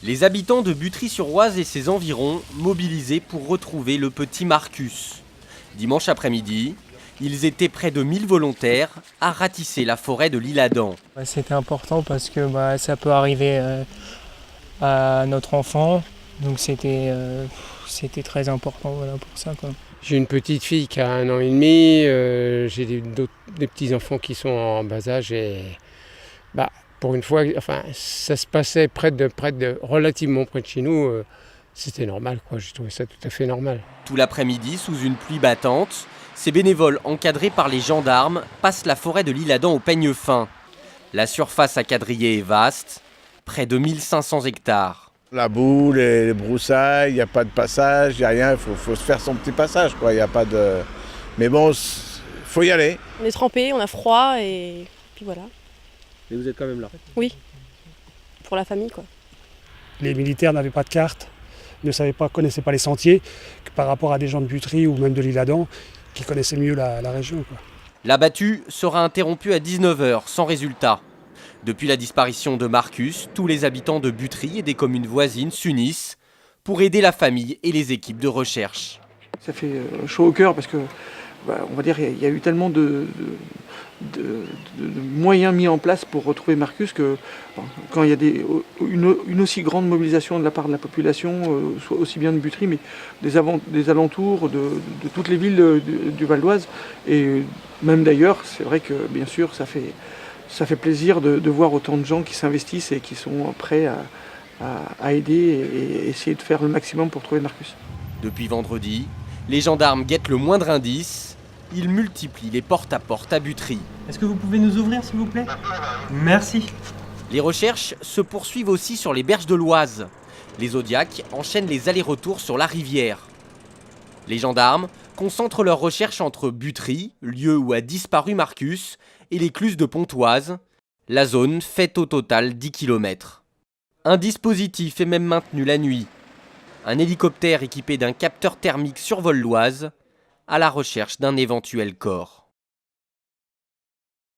Les habitants de Butry-sur-Oise et ses environs mobilisés pour retrouver le petit Marcus. Dimanche après-midi, ils étaient près de 1000 volontaires à ratisser la forêt de l'Isle-Adam. C'était important parce que ça peut arriver à notre enfant, donc c'était très important pour ça, quoi. J'ai une petite fille qui a 1 an et demi, j'ai des petits-enfants qui sont en bas âge et pour une fois, ça se passait relativement près de chez nous, c'était normal, quoi. J'ai trouvé ça tout à fait normal. Tout l'après-midi, sous une pluie battante, ces bénévoles encadrés par les gendarmes passent la forêt de l'Isle-Adam au peigne fin. La surface à quadriller est vaste, près de 1500 hectares. La boue, les broussailles, il n'y a pas de passage, il n'y a rien, il faut se faire son petit passage, quoi. Y a pas de... Mais bon, il faut y aller. On est trempés, on a froid et puis voilà. Mais vous êtes quand même là? Oui, pour la famille, quoi. Les militaires n'avaient pas de carte, connaissaient pas les sentiers, par rapport à des gens de Butry ou même de l'Isle-Adam qui connaissaient mieux la région, quoi. La battue sera interrompue à 19h, sans résultat. Depuis la disparition de Marcus, tous les habitants de Butry et des communes voisines s'unissent pour aider la famille et les équipes de recherche. Ça fait chaud au cœur parce que, on va dire, il y a eu tellement de moyens mis en place pour retrouver Marcus que quand il y a une aussi grande mobilisation de la part de la population, soit aussi bien de Butry, mais des alentours, de toutes les villes du Val d'Oise, et même d'ailleurs, c'est vrai que bien sûr ça fait plaisir de voir autant de gens qui s'investissent et qui sont prêts à aider et essayer de faire le maximum pour trouver Marcus. Depuis vendredi, les gendarmes guettent le moindre indice. Ils multiplient les porte-à-porte à Butry. Est-ce que vous pouvez nous ouvrir, s'il vous plaît? Merci. Les recherches se poursuivent aussi sur les berges de l'Oise. Les Zodiacs enchaînent les allers-retours sur la rivière. Les gendarmes concentrent leurs recherches entre Butry, lieu où a disparu Marcus, et l'écluse de Pontoise. La zone fait au total 10 km. Un dispositif est même maintenu la nuit. Un hélicoptère équipé d'un capteur thermique survole l'Oise à la recherche d'un éventuel corps.